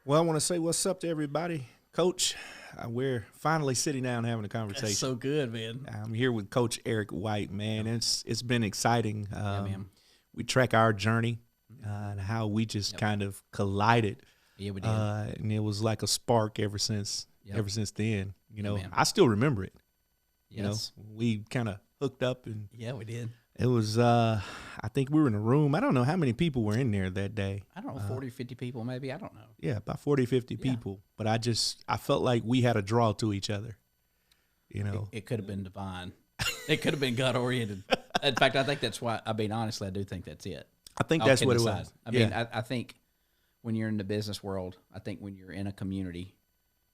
Well, I want to say what's up to everybody. Coach, we're finally sitting down having a conversation. That's so good, man. I'm here with Coach Eric White, man. It's been exciting. Man. We track our journey and how we just kind of collided. Yeah, we did. And it was like a spark ever since then. You know, man. I still remember it. Yes. You know, we kind of hooked up and Yeah, we did. it was, I think we were in a room. I don't know how many people were in there that day. I don't know, 40, 50 people maybe. I don't know. Yeah, about 40, 50 people. But I felt like we had a draw to each other, you know. It could have been divine. It could have been God-oriented. In fact, I think that's why, honestly, I do think that's it. I think All that's kidding what it aside. was. I mean, I think when you're in the business world, I think when you're in a community,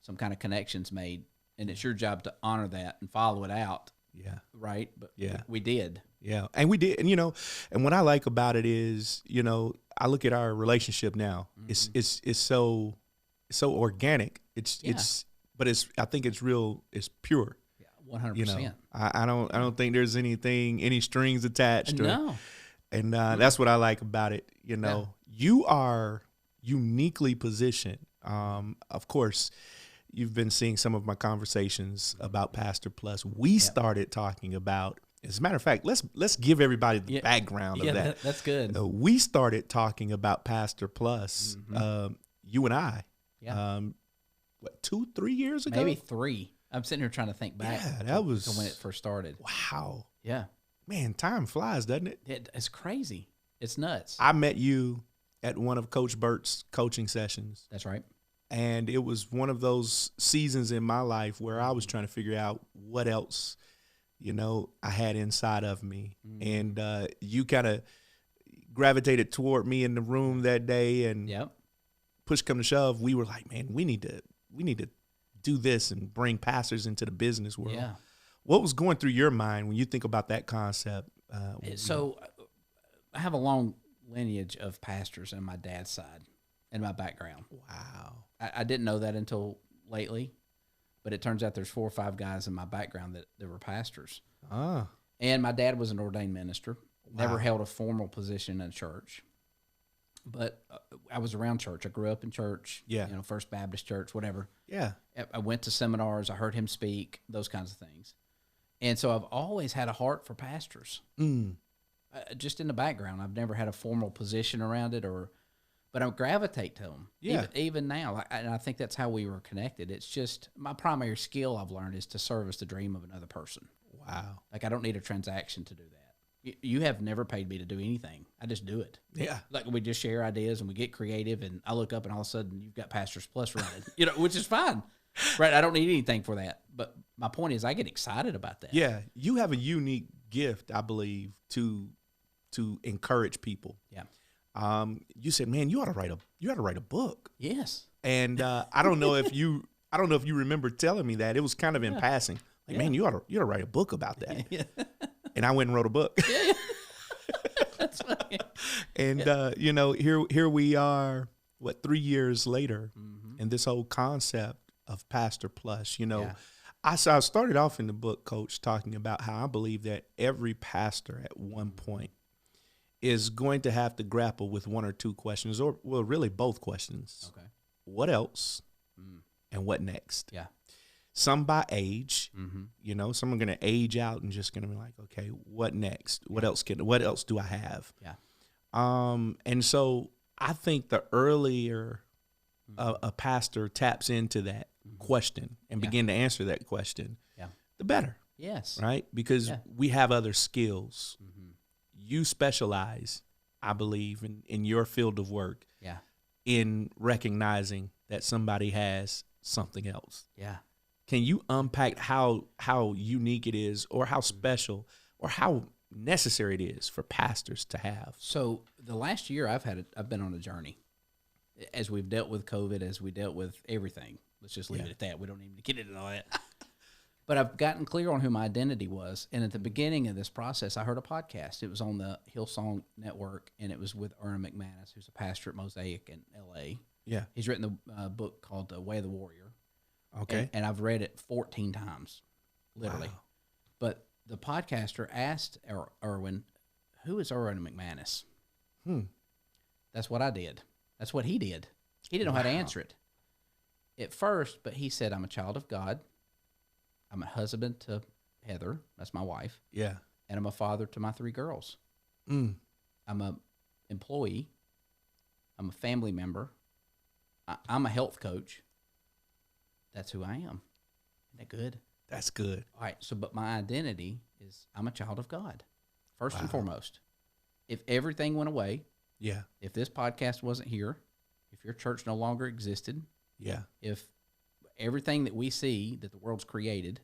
some kind of connection's made, and it's your job to honor that and follow it out. Yeah. Right? But Yeah. we did. Yeah. And we did. And, you know, and what I like about it is, you know, I look at our relationship now. Mm-hmm. It's so organic. But I think it's real. It's pure. Yeah, 100%. You know, I don't think there's any strings attached. No. And that's what I like about it. You know, you are uniquely positioned. Of course, you've been seeing some of my conversations about Pastor Plus. We started talking about, as a matter of fact, let's give everybody the background of that. That's good. We started talking about Pastor Plus, you and I, what, 2-3 years ago? Maybe 3. I'm sitting here trying to think back. Yeah, that was to when it first started. Wow. Yeah. Man, time flies, doesn't it? It's crazy. It's nuts. I met you at one of Coach Burt's coaching sessions. That's right. And it was one of those seasons in my life where I was trying to figure out what else, you know, I had inside of me. And you kind of gravitated toward me in the room that day, and push come to shove, we were like, man, we need to do this and bring pastors into the business world. Yeah. What was going through your mind when you think about that concept? So I have a long lineage of pastors on my dad's side and my background. Wow. I didn't know that until lately, but it turns out there's 4 or 5 guys in my background that were pastors. Ah. And my dad was an ordained minister, never held a formal position in a church. But I was around church. I grew up in church, First Baptist Church, whatever. Yeah. I went to seminars. I heard him speak, those kinds of things. And so I've always had a heart for pastors. Just in the background. I've never had a formal position around it, but I gravitate to them. Yeah. Even now. And I think that's how we were connected. It's just my primary skill I've learned is to service the dream of another person. Wow. Like I don't need a transaction to do that. You have never paid me to do anything. I just do it. Yeah. Like we just share ideas and we get creative, and I look up and all of a sudden you've got Pastors Plus running, which is fine. Right. I don't need anything for that. But my point is I get excited about that. Yeah. You have a unique gift, I believe, to encourage people. Yeah. You said, man, you ought to write a book. Yes. And I don't know if you remember telling me that. It was kind of in passing. Like, man, you ought to write a book about that. Yeah. And I went and wrote a book. Yeah. That's funny. And here we are, 3 years later, and this whole concept of Pastor Plus. I started off in the book, Coach, talking about how I believe that every pastor at one point is going to have to grapple with one or two questions, or really both questions. Okay. What else, and what next? Yeah. Some by age, some are going to age out and just going to be like, okay, what next? What else do I have? Yeah. And so I think the earlier a pastor taps into that question and begin to answer that question, the better. Yes. Right? Because we have other skills. You specialize, I believe, in your field of work in recognizing that somebody has something else. Yeah. Can you unpack how unique it is, or how special, or how necessary it is for pastors to have? So the last year I've been on a journey as we've dealt with COVID, as we dealt with everything. Let's just leave it at that. We don't even get into all that. But I've gotten clear on who my identity was. And at the beginning of this process, I heard a podcast. It was on the Hillsong Network, and it was with Erna McManus, who's a pastor at Mosaic in L.A. Yeah. He's written a book called The Way of the Warrior. Okay. And I've read it 14 times, literally. Wow. But the podcaster asked Erwin, who is Erwin McManus? That's what I did. That's what he did. He didn't know how to answer it. at first, but he said, I'm a child of God. I'm a husband to Heather, that's my wife, Yeah. and I'm a father to my 3 girls. Mm. I'm a employee. I'm a family member. I'm a health coach. That's who I am. Isn't that good? That's good. All right. So, but my identity is I'm a child of God, first and foremost. If everything went away, Yeah. if this podcast wasn't here, if your church no longer existed, Yeah. if everything that we see that the world's created,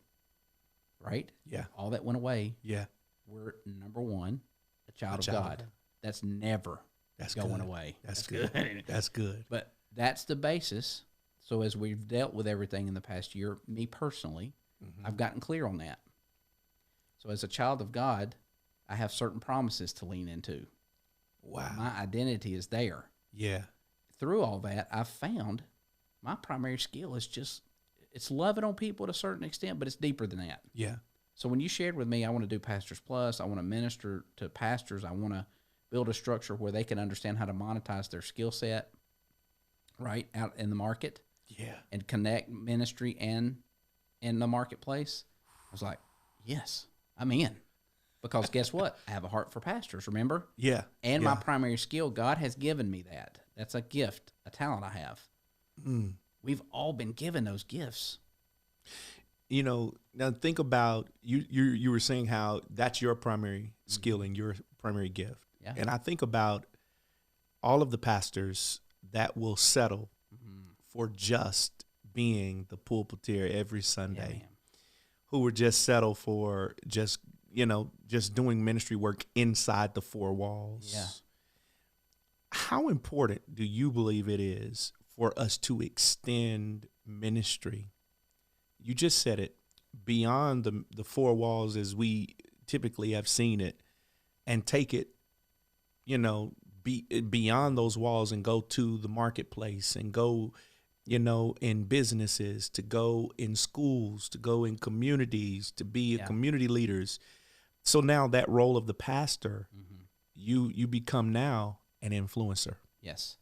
right? Yeah. All that went away, Yeah. we're number one, a child of God. That's never going good. away. That's good. That's good. But that's the basis. So as we've dealt with everything in the past year, me personally, I've gotten clear on that. So as a child of God, I have certain promises to lean into. Wow. My identity is there. Yeah. Through all that, I've found my primary skill is it's loving on people to a certain extent, but it's deeper than that. Yeah. So when you shared with me, I want to do Pastors Plus, I want to minister to pastors, I want to build a structure where they can understand how to monetize their skill set, right, out in the market. Yeah. And connect ministry and in the marketplace. I was like, yes, I'm in. Because guess what? I have a heart for pastors, remember? Yeah. And my primary skill, God has given me that. That's a gift, a talent I have. Mm. We've all been given those gifts. You know, now think about you were saying how that's your primary skill and your primary gift. Yeah. And I think about all of the pastors that will settle for just being the pulpiteer every Sunday, who would just settle for just doing ministry work inside the 4 walls. Yeah. How important do you believe it is for us to extend ministry? You just said it, beyond the 4 walls as we typically have seen it, and take it, beyond those walls and go to the marketplace and go, in businesses, to go in schools, to go in communities, to be community leaders. So now that role of the pastor, you become now an influencer. Yes.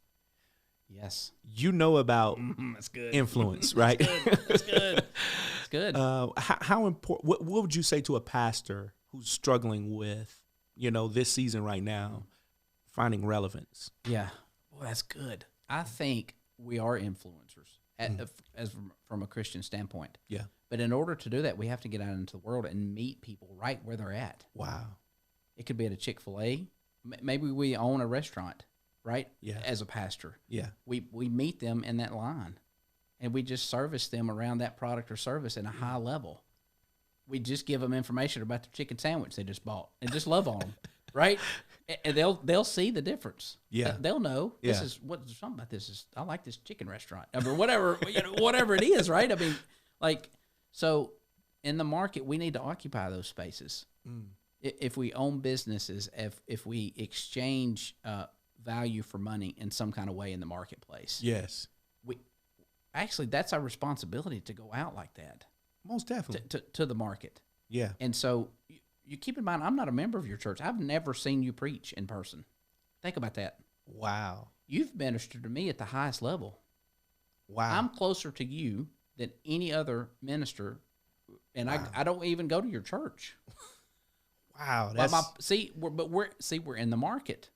Yes. You know about That's good. influence, right? That's good. That's good. How important? What would you say to a pastor who's struggling with, this season right now, finding relevance? Yeah. Well, that's good. I think we are influencers from a Christian standpoint. Yeah. But in order to do that, we have to get out into the world and meet people right where they're at. Wow. It could be at a Chick-fil-A. Maybe we own a restaurant, right? Yeah. As a pastor. Yeah. We meet them in that line, and we just service them around that product or service at a high level. We just give them information about the chicken sandwich they just bought and just love on them, right? And they'll see the difference. Yeah. They'll know this is something about this is I like this chicken restaurant or whatever, whatever it is, right? I mean, like, so in the market, we need to occupy those spaces. If we own businesses, if we exchange value for money in some kind of way in the marketplace. Yes. Actually, that's our responsibility to go out like that. Most definitely. To the market. Yeah. And so you keep in mind, I'm not a member of your church. I've never seen you preach in person. Think about that. Wow. You've ministered to me at the highest level. Wow. I'm closer to you than any other minister, and I don't even go to your church. Wow. But we're in the market.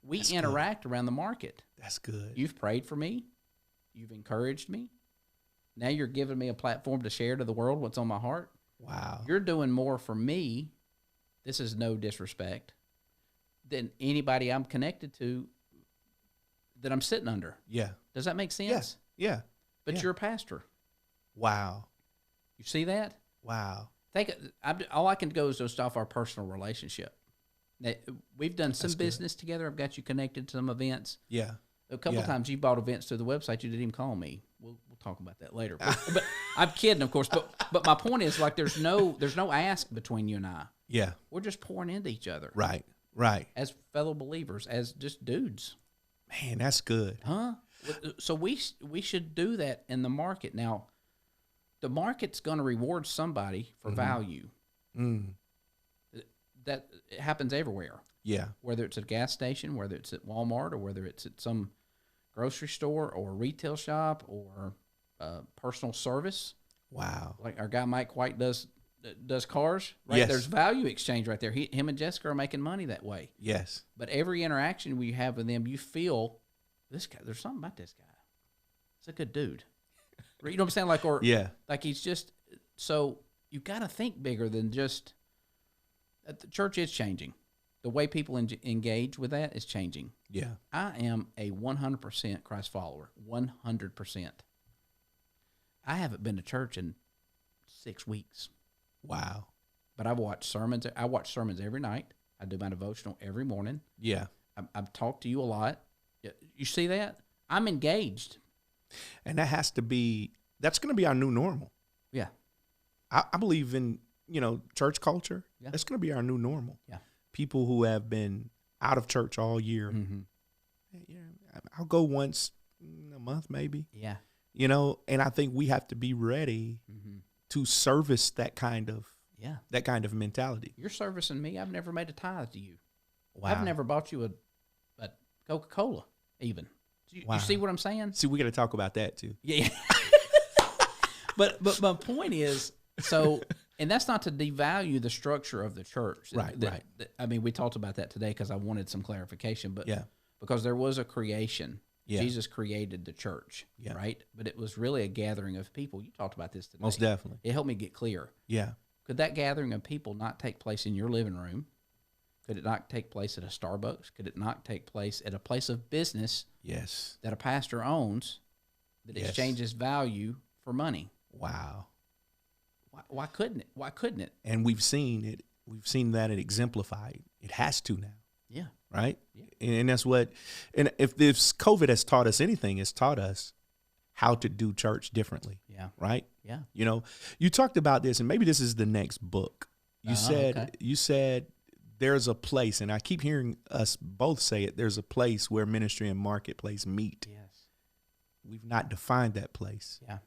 We interact around the market. That's good. You've prayed for me. You've encouraged me. Now you're giving me a platform to share to the world what's on my heart. Wow. You're doing more for me, this is no disrespect, than anybody I'm connected to that I'm sitting under. Yeah. Does that make sense? Yes. Yeah. But you're a pastor. Wow. You see that? Wow. All I can go is just off our personal relationship. Now, we've done some business together. I've got you connected to some events. Yeah. A couple of times you bought events through the website. You didn't even call me. We'll talk about that later. But I'm kidding, of course. But my point is, like, there's no ask between you and I. Yeah. We're just pouring into each other. Right. Right. As fellow believers, as just dudes. Man, that's good. Huh? So we should do that in the market. Now, the market's going to reward somebody for value. That it happens everywhere. Yeah. Whether it's at a gas station, whether it's at Walmart, or whether it's at some grocery store or retail shop or personal service. Wow. Like our guy Mike White does cars, right? Yes. There's value exchange right there. Him and Jessica are making money that way. Yes. But every interaction we have with them, you feel this guy. There's something about this guy. He's a good dude. You know what I'm saying? Like, or Yeah. like he's just. So you got to think bigger than just. The church is changing. The way people engage with that is changing. Yeah. I am a 100% Christ follower. 100%. I haven't been to church in 6 weeks. Wow. But I've watched sermons. I watch sermons every night. I do my devotional every morning. Yeah. I've talked to you a lot. You see that? I'm engaged. And that's going to be our new normal. Yeah. I believe in, church culture. Yeah. That's going to be our new normal. Yeah. People who have been out of church all year. Mm-hmm. Yeah, I'll go once a month, maybe. Yeah. And I think we have to be ready to service that kind of mentality. You're servicing me. I've never made a tithe to you. Wow. I've never bought you a Coca-Cola even. You see what I'm saying? See, we got to talk about that too. Yeah. But my point is, and that's not to devalue the structure of the church. Right. I mean, we talked about that today because I wanted some clarification, but yeah. Because there was a creation. Yeah. Jesus created the church, yeah. right? But it was really a gathering of people. You talked about this today. Most definitely. It helped me get clear. Yeah. Could that gathering of people not take place in your living room? Could it not take place at a Starbucks? Could it not take place at a place of business Yes. that a pastor owns that Yes. exchanges value for money? Wow. Why couldn't it? Why couldn't it? And we've seen it. We've seen that it exemplified. It has to now. Yeah. Right? Yeah. And that's what, and if this COVID has taught us anything, it's taught us how to do church differently. Yeah. Right? Yeah. You talked about this, and maybe this is the next book. You said there's a place, and I keep hearing us both say it, there's a place where ministry and marketplace meet. Yes. We've not defined that place. Yeah.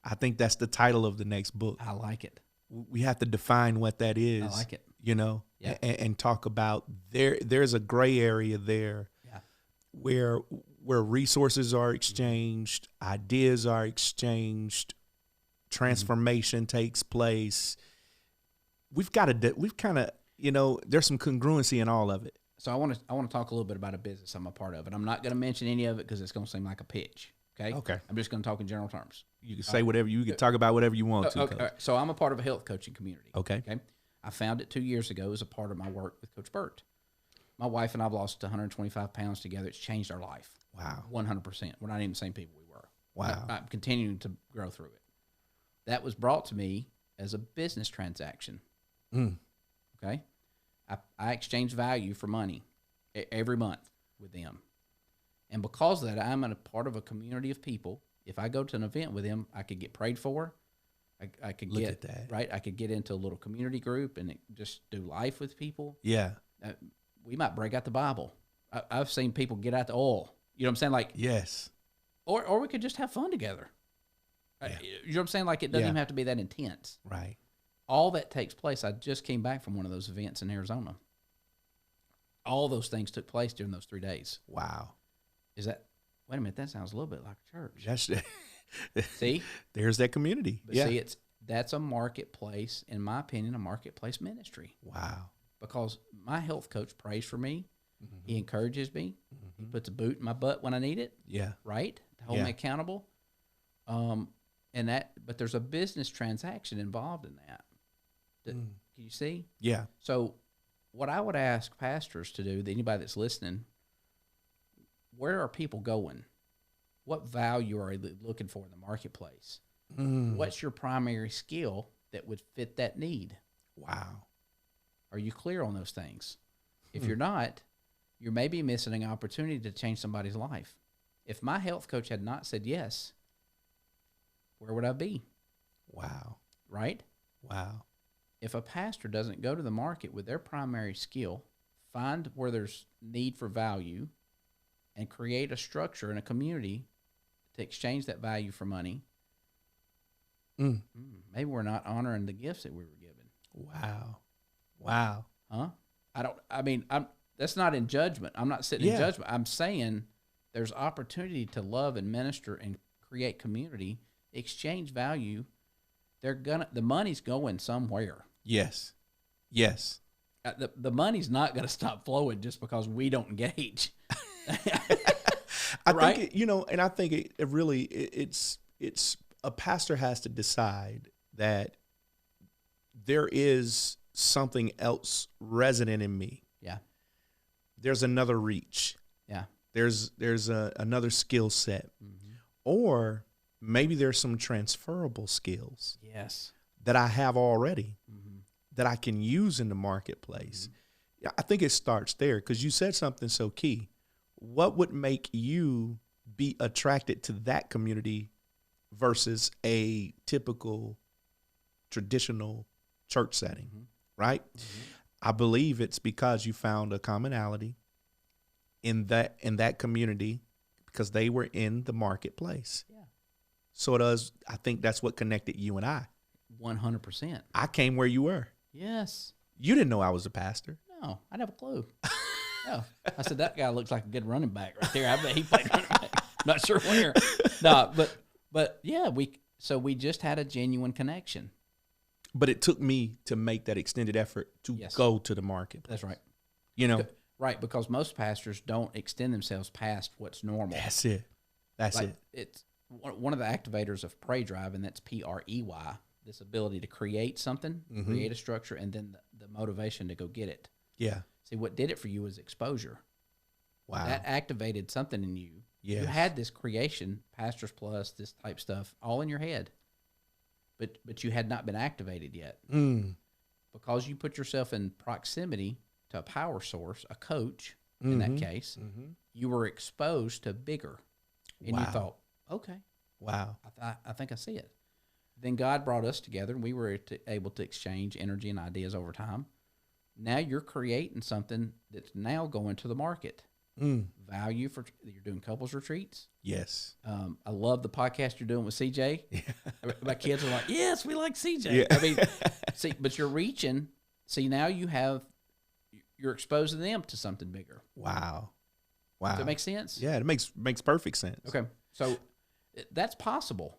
I think that's the title of the next book. I like it. We have to define what that is. I like it. Yeah. and talk about there's a gray area there. Yeah. Where resources are exchanged, ideas are exchanged, transformation takes place. We've kind of there's some congruency in all of it. So I want to talk a little bit about a business I'm a part of, and I'm not going to mention any of it because it's going to seem like a pitch. Okay. Okay. I'm just going to talk in general terms. You can say whatever you can talk about whatever you want to. Okay. All right. So I'm a part of a health coaching community. Okay. Okay. I found it 2 years ago as a part of my work with Coach Burt. My wife and I've lost 125 pounds together. It's changed our life. Wow. 100%. We're not even the same people we were. Wow. I'm continuing to grow through it. That was brought to me as a business transaction. Okay. I exchange value for money every month with them. And because of that, I'm a part of a community of people. If I go to an event with them, I could get prayed for. I could Look at that. Right. I could get into a little community group and just do life with people. Yeah. We might break out the Bible. I've seen people get out the oil. You know what I'm saying? Like, yes. Or we could just have fun together. Yeah. You know what I'm saying? Like, it doesn't even have to be that intense. Right. All that takes place. I just came back from one of those events in Arizona. All those things took place during those 3 days. Wow. Wait a minute, that sounds a little bit like a church. That's See? There's that community. But see, that's a marketplace, in my opinion, a marketplace ministry. Wow. Because my health coach prays for me. Mm-hmm. He encourages me. Mm-hmm. He puts a boot in my butt when I need it. Yeah. Right? To hold me accountable. But there's a business transaction involved in that. Can you see? Yeah. So what I would ask pastors to do, anybody that's listening, where are people going? What value are they looking for in the marketplace? What's your primary skill that would fit that need? Wow. Are you clear on those things? If you're not, you're maybe missing an opportunity to change somebody's life. If my health coach had not said yes, where would I be? Wow. Right? Wow. If a pastor doesn't go to the market with their primary skill, find where there's need for value, and create a structure and a community to exchange that value for money, maybe we're not honoring the gifts that we were given. Wow. Wow. Huh? That's not in judgment. I'm not sitting in judgment. I'm saying there's opportunity to love and minister and create community exchange value. The money's going somewhere. Yes. Yes. The money's not going to stop flowing just because we don't engage. I Right? think and I think it really it's a pastor has to decide that there is something else resident in me. Yeah. There's another reach. Yeah. There's another skill set, or maybe there's some transferable skills Yes. that I have already that I can use in the marketplace. Yeah, I think it starts there because you said something so key. What would make you be attracted to that community versus a typical traditional church setting, right? I believe it's because you found a commonality in that community because they were in the marketplace. Yeah. So I think that's what connected you and I. 100%. I came where you were. Yes. You didn't know I was a pastor. No, I didn't have a clue. No. I said, that guy looks like a good running back right there. I bet he played running back. Not sure where. No, but yeah, we just had a genuine connection. But it took me to make that extended effort to go to the market. That's right. Right, because most pastors don't extend themselves past what's normal. That's it. It's one of the activators of Pray Drive, and that's PREY, this ability to create something, create a structure, and then the motivation to go get it. Yeah. See, what did it for you was exposure. Wow. That activated something in you. Yes. You had this creation, Pastors Plus, this type stuff, all in your head. But you had not been activated yet. Because you put yourself in proximity to a power source, a coach, in that case, you were exposed to bigger. And you thought, okay. Wow. I think I see it. Then God brought us together, and we were able to exchange energy and ideas over time. Now you're creating something that's now going to the market. Value for you're doing couples retreats. Yes. I love the podcast you're doing with CJ. Yeah. My kids are like, yes, we like CJ. Yeah. I mean, see, but you're reaching. See, now you're exposing them to something bigger. Wow. Does that make sense? Yeah, it makes perfect sense. Okay, so that's possible.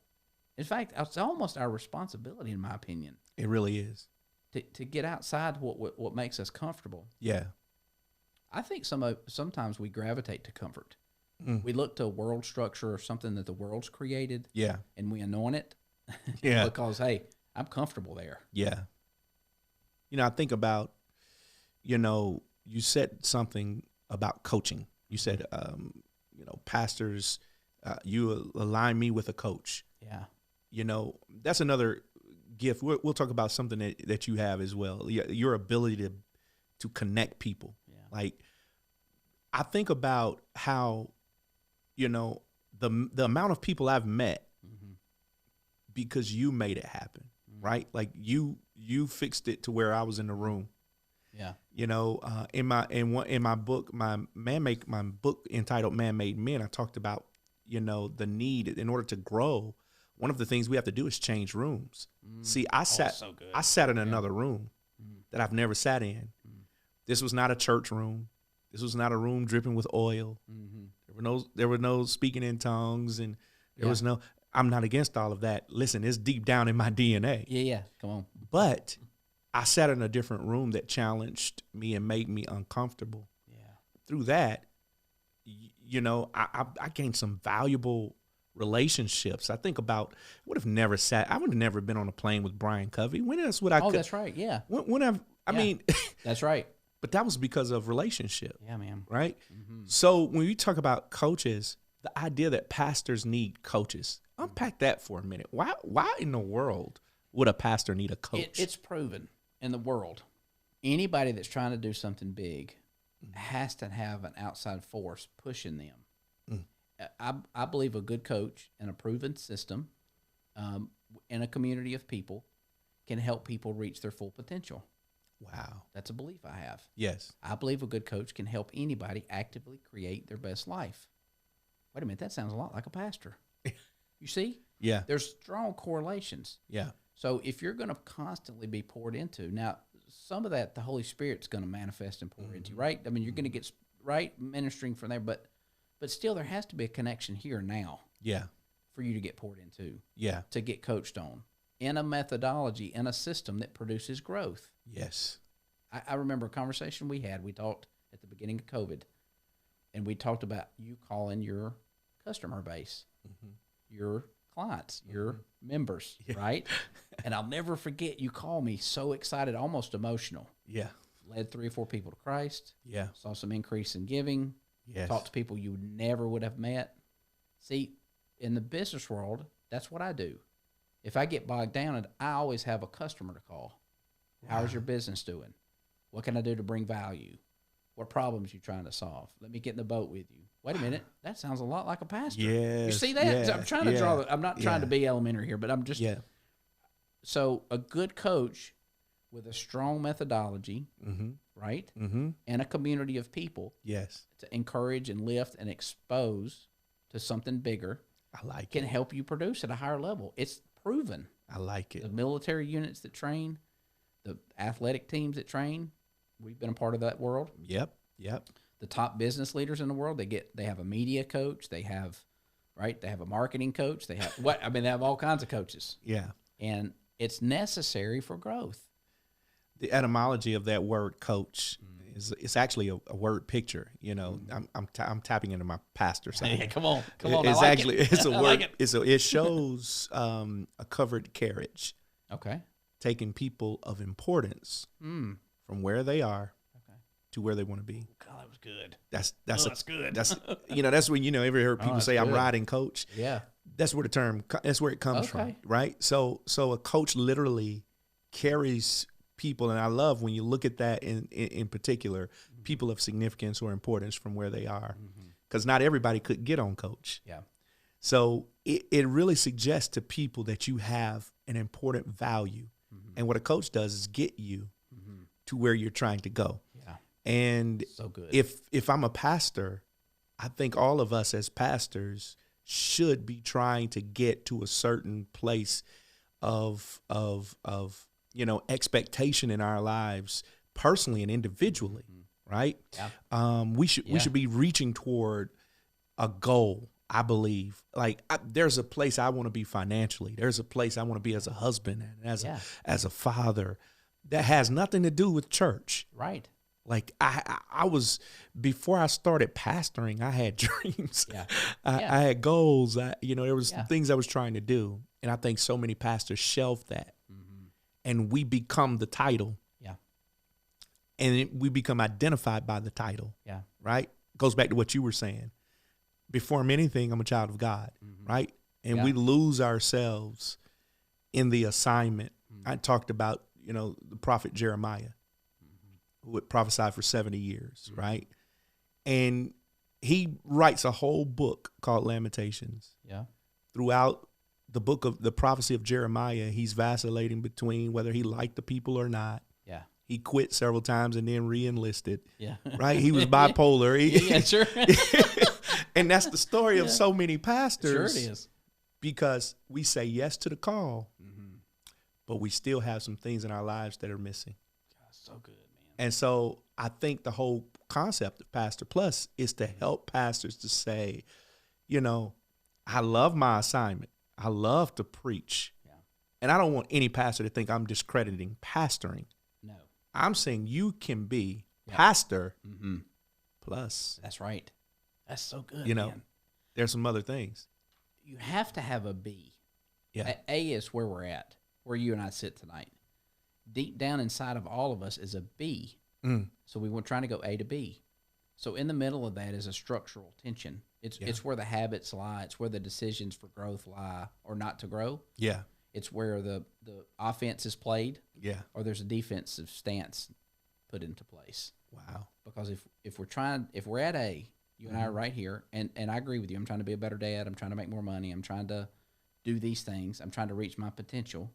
In fact, it's almost our responsibility, in my opinion. It really is. To get outside what makes us comfortable. Yeah. I think sometimes we gravitate to comfort. We look to a world structure or something that the world's created. Yeah. And we anoint it. Yeah. Because, hey, I'm comfortable there. Yeah. I think about, you said something about coaching. You said, pastors, you align me with a coach. Yeah. That's another gift. We'll talk about something that you have as well. Your ability to connect people. Yeah. Like, I think about how, the amount of people I've met because you made it happen, right? Like you fixed it to where I was in the room. Yeah. In my book, my book entitled Man-Made Men, I talked about, the need in order to grow. One of the things we have to do is change rooms. See, I sat in another room that I've never sat in. This was not a church room. This was not a room dripping with oil. There were no speaking in tongues, and there was no. I'm not against all of that. Listen, it's deep down in my DNA. Yeah. Come on. But I sat in a different room that challenged me and made me uncomfortable. Yeah. Through that, I gained some valuable relationships. I think about I would have never been on a plane with Brian Covey. When else would I? Oh, that's right. Yeah. I mean, that's right. But that was because of relationship. Yeah, man. Right? So when we talk about coaches, the idea that pastors need coaches, unpack that for a minute. Why in the world would a pastor need a coach? It's proven in the world. Anybody that's trying to do something big has to have an outside force pushing them. I believe a good coach and a proven system in a community of people can help people reach their full potential. Wow. That's a belief I have. Yes. I believe a good coach can help anybody actively create their best life. Wait a minute, that sounds a lot like a pastor. You see? Yeah. There's strong correlations. Yeah. So if you're going to constantly be poured into, now some of that the Holy Spirit's going to manifest and pour into, right? I mean, you're going to get ministering from there, but still there has to be a connection here now. Yeah. for you to get poured into, Yeah. to get coached on, in a methodology, in a system that produces growth. Yes. I remember a conversation we had. We talked at the beginning of COVID, and we talked about you calling your customer base, your clients, your members, right? And I'll never forget, you called me so excited, almost emotional. Yeah. Led 3 or 4 people to Christ. Yeah. Saw some increase in giving. Yes. Talked to people you never would have met. See, in the business world, that's what I do. If I get bogged down, I always have a customer to call. How's your business doing? What can I do to bring value? What problems you trying to solve? Let me get in the boat with you. Wait a minute. That sounds a lot like a pastor. Yes. You see that? Yeah. I'm trying to draw. I'm not trying to Yeah. be elementary here, but I'm just. Yeah. So a good coach with a strong methodology, right? And a community of people Yes. to encourage and lift and expose to something bigger I like can it. help you produce at a higher level. It's proven. I like it. The military units that train, the athletic teams that train, we've been a part of that world. Yep. Yep. The top business leaders in the world, they have a media coach, they have a marketing coach, they have all kinds of coaches. Yeah. And it's necessary for growth. The etymology of that word "coach" is it's actually a word picture. You know, I'm tapping into my pastor side. Yeah, come on. It's actually it's a I word. like it. It shows a covered carriage Okay. taking people of importance from where they are to where they want to be. God, that was good. That's good. That's that's when ever heard people that's say I'm good. riding coach. Yeah. That's where it comes from, right? So a coach literally carries people, and I love when you look at that in particular, people of significance or importance from where they are, because not everybody could get on coach. Yeah. So it really suggests to people that you have an important value, and what a coach does is get you to where you're trying to go. Yeah. And So good. if I'm a pastor, I think all of us as pastors should be trying to get to a certain place of expectation in our lives, personally and individually, right? Yeah. We should be reaching toward a goal. I believe, there's a place I want to be financially. There's a place I want to be as a husband and as a father. That has nothing to do with church. Right. Like I was, before I started pastoring, I had dreams. Yeah. I had goals. There was things I was trying to do. And I think so many pastors shelve that. And we become the title. Yeah. And we become identified by the title. Yeah. Right? Goes back to what you were saying. Before I'm anything, I'm a child of God. Right? And we lose ourselves in the assignment. I talked about, the prophet Jeremiah, who would prophesy for 70 years, right? And he writes a whole book called Lamentations. Yeah. Throughout the book of the prophecy of Jeremiah, he's vacillating between whether he liked the people or not. Yeah. He quit several times and then re-enlisted. Yeah. Right? He was bipolar. Yeah, sure. And that's the story of so many pastors. Sure it is. Because we say yes to the call, but we still have some things in our lives that are missing. God, so good, man. And so I think the whole concept of Pastor Plus is to help pastors to say, I love my assignment. I love to preach. Yeah. And I don't want any pastor to think I'm discrediting pastoring. No. I'm saying you can be pastor plus. That's right. That's so good, man. There's some other things. You have to have a B. Yeah. A is where we're at, where you and I sit tonight. Deep down inside of all of us is a B. So we were trying to go A to B. So in the middle of that is a structural tension. It's where the habits lie. It's where the decisions for growth lie or not to grow. Yeah. It's where the offense is played. Yeah. Or there's a defensive stance put into place. Wow. Because if we're at A, you and I are right here, and I agree with you. I'm trying to be a better dad. I'm trying to make more money. I'm trying to do these things. I'm trying to reach my potential.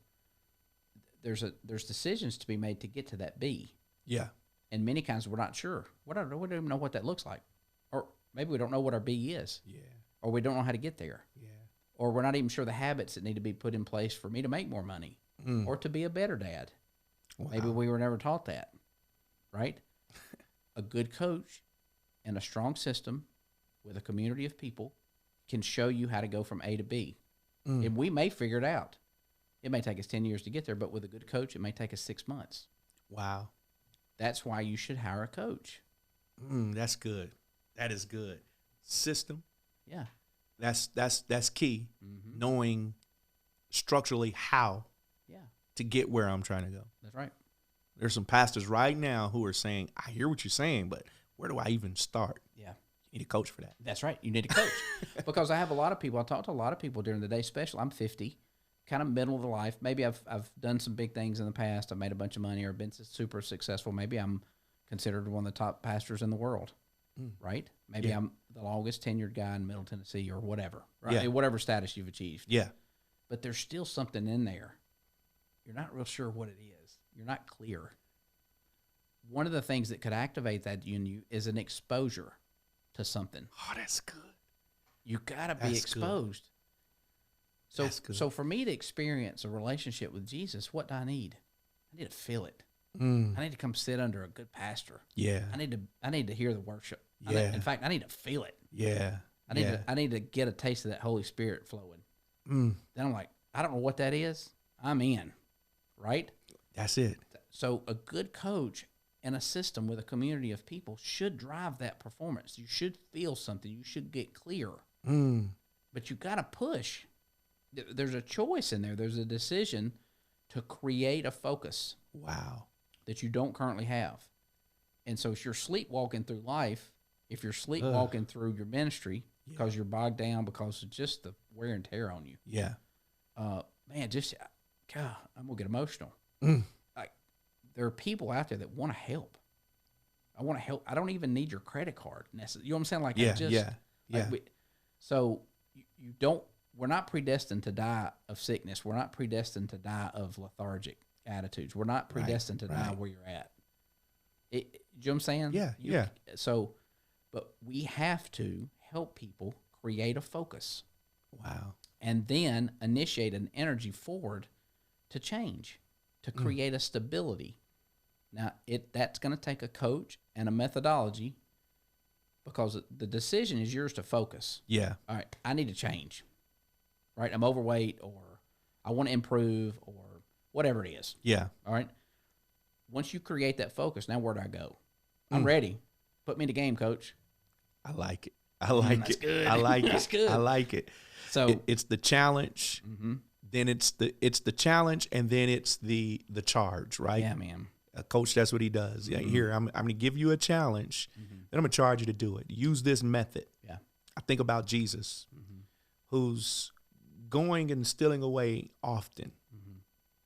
There's decisions to be made to get to that B. Yeah. And many times we're not sure. We don't even know what that looks like. Or maybe we don't know what our B is. Yeah. Or we don't know how to get there. Yeah. Or we're not even sure the habits that need to be put in place for me to make more money or to be a better dad. Wow. Maybe we were never taught that, right? A good coach and a strong system with a community of people can show you how to go from A to B. And we may figure it out. It may take us 10 years to get there, but with a good coach, it may take us 6 months. Wow. That's why you should hire a coach. That's good. That is good. System. Yeah. That's key. Knowing structurally how to get where I'm trying to go. That's right. There's some pastors right now who are saying, I hear what you're saying, but where do I even start? Yeah. You need a coach for that. That's right. You need a coach. Because I have a lot of people. I talk to a lot of people during the day, especially I'm 50, kind of middle of the life. Maybe I've done some big things in the past. I've made a bunch of money or been super successful. Maybe I'm considered one of the top pastors in the world, right? Maybe I'm the longest tenured guy in Middle Tennessee or whatever, right? Yeah. Whatever status you've achieved. Yeah. But there's still something in there. You're not real sure what it is. You're not clear. One of the things that could activate that in you is an exposure to something. Oh, that's good. You got to be exposed. So for me to experience a relationship with Jesus, what do I need? I need to feel it. I need to come sit under a good pastor. Yeah. I need to hear the worship. Yeah. In fact, I need to feel it. Yeah. I need to get a taste of that Holy Spirit flowing. Then I'm like, I don't know what that is. I'm in. Right? That's it. So a good coach and a system with a community of people should drive that performance. You should feel something. You should get clear. But you got to push. There's a choice in there. There's a decision to create a focus. Wow. That you don't currently have. And so if you're sleepwalking through life, if you're sleepwalking through your ministry because you're bogged down because of just the wear and tear on you. Yeah. Man, God, I'm going to get emotional. Like, there are people out there that want to help. I want to help. I don't even need your credit card. You know what I'm saying? Like, so you don't, we're not predestined to die of sickness. We're not predestined to die of lethargic attitudes. We're not predestined to die where you're at. You know what I'm saying? Yeah. So, but we have to help people create a focus. Wow. And then initiate an energy forward to change, to create a stability. Now, that's going to take a coach and a methodology because the decision is yours to focus. Yeah. All right, I need to change, right? I'm overweight or I want to improve or whatever it is. Yeah. All right. Once you create that focus, now where do I go? I'm ready. Put me in the game, coach. I like it. I like it. Good. I like it. That's good. I like it. So it's the challenge. Then it's the challenge, and then it's the charge, right? Yeah, man. A coach, that's what he does. Yeah, here I'm going to give you a challenge, then I'm going to charge you to do it. Use this method. Yeah. I think about Jesus, who's going and stealing away often,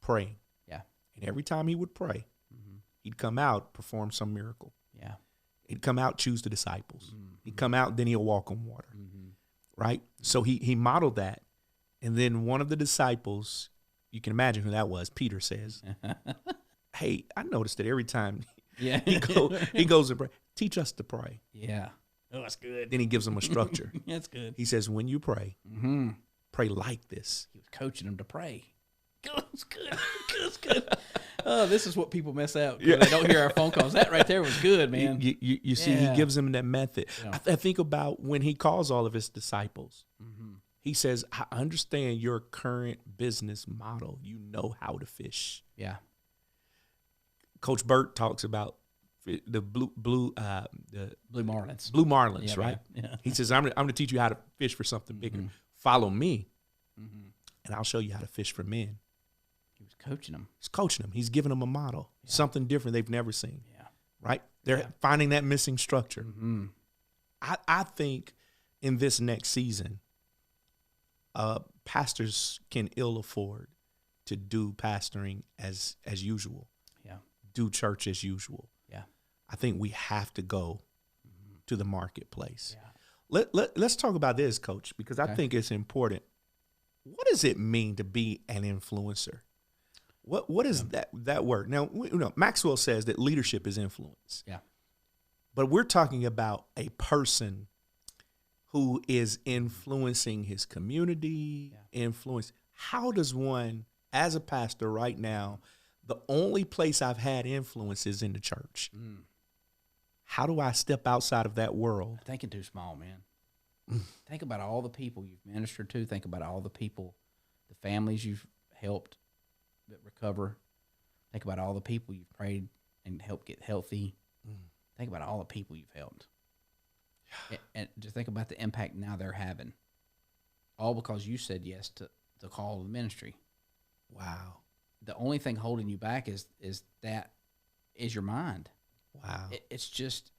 praying. Yeah. And every time he would pray, he'd come out, perform some miracle. Yeah. He'd come out, choose the disciples. He'd come out, then he'll walk on water. Right? So he modeled that. And then one of the disciples, you can imagine who that was, Peter says, hey, I noticed that every time he goes and pray, teach us to pray. Yeah. Oh, that's good. Then he gives them a structure. That's good. He says, when you pray, pray like this. He was coaching them to pray. Good. It's good. It's good. Oh, this is what people miss out because they don't hear our phone calls. That right there was good, man. You see, he gives them that method. Yeah. I think about when he calls all of his disciples. He says, I understand your current business model. You know how to fish. Yeah. Coach Burt talks about the blue marlins. Blue marlins, right? Yeah. He says, I'm going to teach you how to fish for something bigger. Follow me, and I'll show you how to fish for men. He was coaching them. He's coaching them. He's giving them a model, something different they've never seen. Yeah. Right? They're finding that missing structure. I think in this next season, pastors can ill afford to do pastoring as usual. Yeah. Do church as usual. Yeah. I think we have to go to the marketplace. Yeah. Let's talk about this, Coach, because I think it's important. What does it mean to be an influencer? What is that word? Now, Maxwell says that leadership is influence. Yeah. But we're talking about a person who is influencing his community, How does one, as a pastor right now, the only place I've had influence is in the church. How do I step outside of that world? Thinking too small, man. Think about all the people you've ministered to. Think about all the people families you've helped that recover. Think about all the people you've prayed and helped get healthy. Think about all the people you've helped. And just think about the impact now they're having. All because you said yes to the call of the ministry. Wow. The only thing holding you back is your mind. Wow. It's just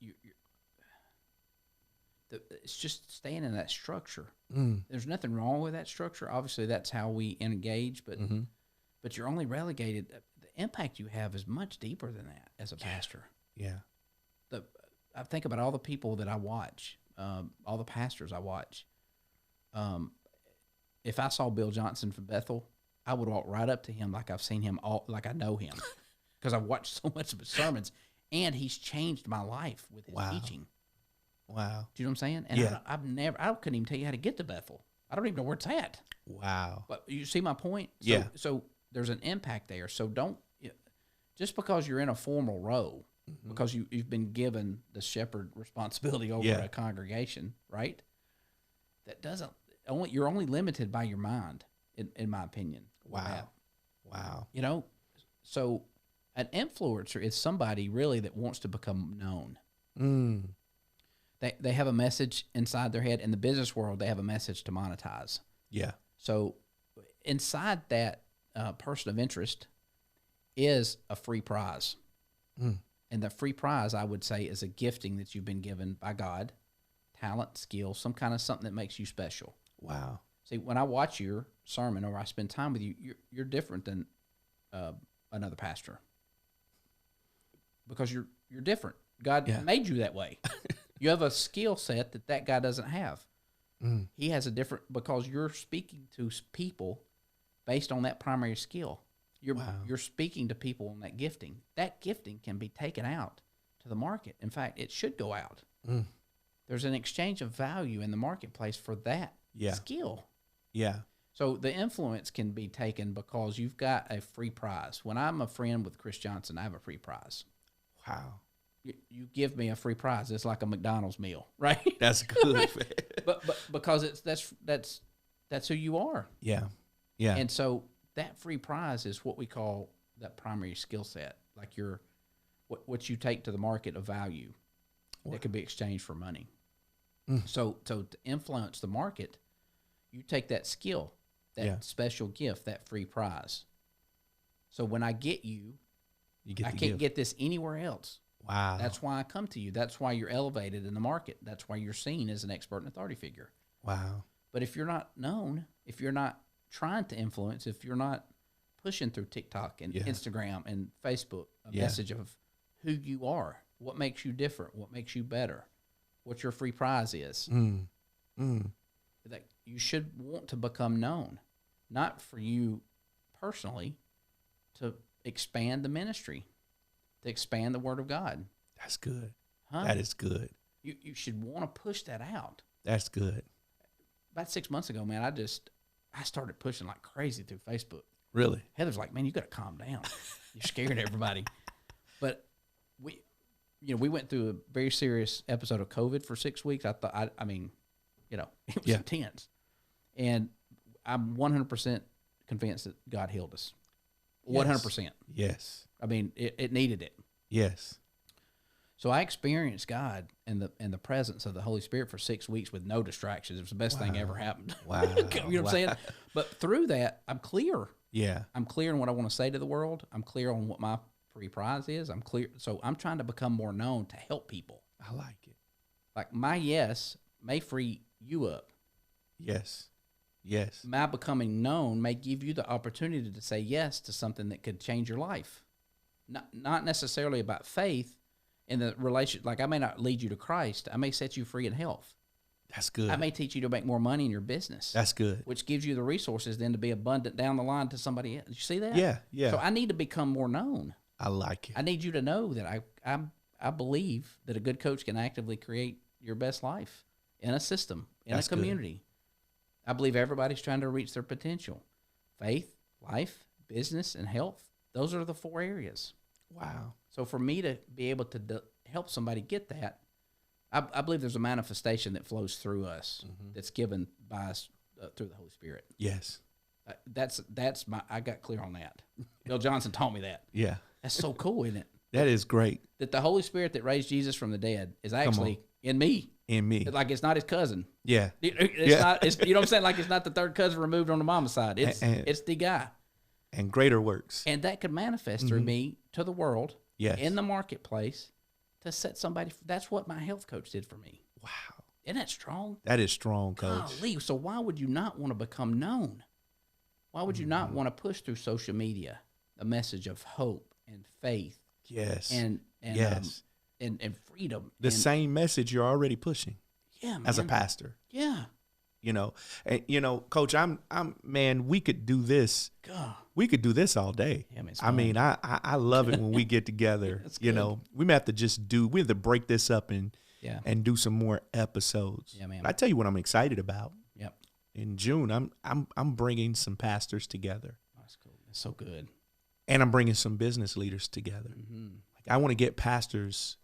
it's just staying in that structure. There's nothing wrong with that structure. Obviously, that's how we engage, but you're only relegated. The impact you have is much deeper than that as a pastor. Yeah. I think about all the people that I watch, all the pastors I watch. If I saw Bill Johnson from Bethel, I would walk right up to him like I've seen him like I know him, because I've watched so much of his sermons, and he's changed my life with his teaching. Wow. Do you know what I'm saying? And I couldn't even tell you how to get to Bethel. I don't even know where it's at. Wow. But you see my point? Yeah. So there's an impact there. So don't, just because you're in a formal role, because you've been given the shepherd responsibility over a congregation, right? That doesn't, you're only limited by your mind, in my opinion. Wow. Wow. You know, so an influencer is somebody really that wants to become known. They have a message inside their head. In the business world, they have a message to monetize. Yeah. So inside that person of interest is a free prize. And the free prize, I would say, is a gifting that you've been given by God, talent, skill, some kind of something that makes you special. Wow. See, when I watch your sermon or I spend time with you, you're different than another pastor, because you're different. God made you that way. You have a skill set that guy doesn't have. He has a different, because you're speaking to people based on that primary skill. You're speaking to people on that gifting. That gifting can be taken out to the market. In fact, it should go out. There's an exchange of value in the marketplace for that skill. Yeah. So the influence can be taken because you've got a free prize. When I'm a friend with Chris Johnson, I have a free prize. Wow. You give me a free prize. It's like a McDonald's meal, right? That's good. Right? But because that's who you are. Yeah. Yeah. And so that free prize is what we call that primary skill set, like what you take to the market of value that could be exchanged for money. So to influence the market, you take that skill, that special gift, that free prize. So when I get you I can't get this anywhere else. Wow. That's why I come to you. That's why you're elevated in the market. That's why you're seen as an expert and authority figure. Wow. But if you're not known, if you're not trying to influence, if you're not pushing through TikTok and Instagram and Facebook a message of who you are, what makes you different, what makes you better, what your free prize is, that you should want to become known, not for you personally, to expand the ministry, to expand the Word of God. That's good. That is good. You should want to push that out. That's good. About 6 months ago, man, I started pushing like crazy through Facebook. Really? Heather's like, man, you got to calm down. You're scaring everybody. But we went through a very serious episode of COVID for 6 weeks. I thought, it was intense. And I'm 100% convinced that God healed us. 100%. Yes. I mean, it needed it. Yes. So I experienced God and the presence of the Holy Spirit for 6 weeks with no distractions. It was the best thing ever happened. Wow. You know what I'm saying? But through that, I'm clear. Yeah. I'm clear on what I want to say to the world. I'm clear on what my free prize is. I'm clear. So I'm trying to become more known to help people. I like it. Like my yes may free you up. Yes. Yes. My becoming known may give you the opportunity to say yes to something that could change your life. Not necessarily about faith in the relation. Like I may not lead you to Christ. I may set you free in health. That's good. I may teach you to make more money in your business. That's good. Which gives you the resources then to be abundant down the line to somebody else. You see that? Yeah. Yeah. So I need to become more known. I like it. I need you to know that I believe that a good coach can actively create your best life in a system, in a community. Good. I believe everybody's trying to reach their potential. Faith, life, business, and health. Those are the 4 areas. Wow. So for me to be able to help somebody get that, I believe there's a manifestation that flows through us that's given by us through the Holy Spirit. Yes. That's my. I got clear on that. Bill Johnson taught me that. Yeah. That's so cool, isn't it? That is great. That the Holy Spirit that raised Jesus from the dead is actually in me. In me. Like it's not his cousin. Yeah. It's not. It's, you know what I'm saying? Like it's not the third cousin removed on the mama's side. It's the guy. And greater works. And that could manifest through me to the world. Yes. In the marketplace to set somebody. That's what my health coach did for me. Wow. Isn't that strong? That is strong, Coach. Golly, so why would you not want to become known? Why would you not want to push through social media a message of hope and faith? Yes. And yes. And freedom. The same message you're already pushing. Yeah, man. As a pastor. Yeah. You know, and Coach, I'm man, we could do this. God. We could do this all day. Yeah, man, I mean, I love it when we get together. You know, we may have to we have to break this up and do some more episodes. Yeah, man. But I tell you what I'm excited about. Yep. In June, I'm bringing some pastors together. That's cool. That's so good. And I'm bringing some business leaders together. Mm-hmm. Like I want to get pastors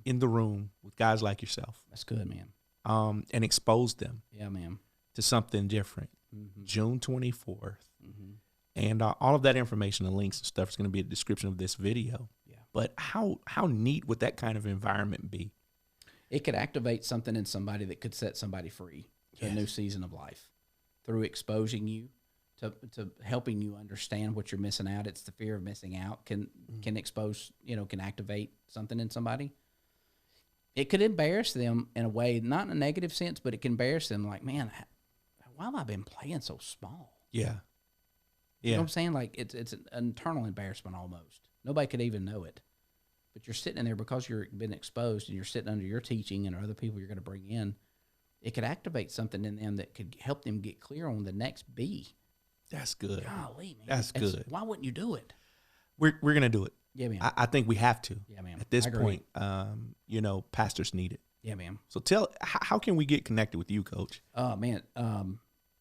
in the room with guys like yourself. That's good, man. And expose them. Yeah, man. To something different. Mm-hmm. June 24th. Mm-hmm. And all of that information and links and stuff is going to be in the description of this video. Yeah. But how neat would that kind of environment be? It could activate something in somebody that could set somebody free to a new season of life through exposing you to helping you understand what you're missing out. It's the fear of missing out can expose, can activate something in somebody. It could embarrass them in a way, not in a negative sense, but it can embarrass them like, man, why have I been playing so small? Yeah. You know what I'm saying? Like it's an internal embarrassment almost. Nobody could even know it. But you're sitting in there because you've been exposed and you're sitting under your teaching and other people you're going to bring in. It could activate something in them that could help them get clear on the next B. That's good. Golly, man. That's good. Why wouldn't you do it? We're going to do it. Yeah, man. I think we have to. Yeah, man. At this point, pastors need it. Yeah, man. So how can we get connected with you, Coach? Oh, man.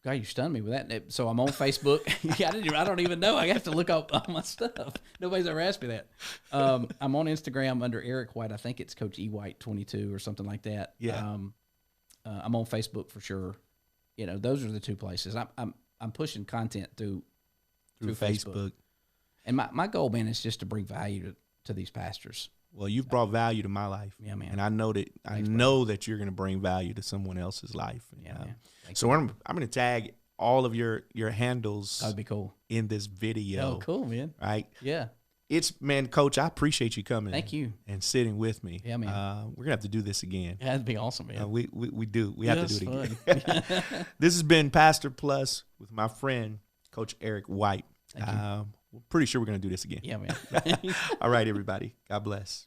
God, you stunned me with that. So I'm on Facebook. I don't even know. I have to look up all my stuff. Nobody's ever asked me that. I'm on Instagram under Eric White. I think it's Coach E White 22 or something like that. Yeah. I'm on Facebook for sure. Those are the two places. I'm pushing content through Facebook. And my goal, man, is just to bring value to these pastors. Well, you've brought value to my life. Yeah, man. And I know that you're going to bring value to someone else's life. Yeah, man. So I'm going to tag all of your handles. That'd be cool. In this video. Oh, cool, man. Right? Yeah. Man, Coach, I appreciate you coming. Thank you. And sitting with me. Yeah, man. We're going to have to do this again. Yeah, that'd be awesome, man. We do. We have to do it again. This has been Pastor Plus with my friend, Coach Eric White. We're pretty sure we're going to do this again. Yeah, man. All right, everybody. God bless.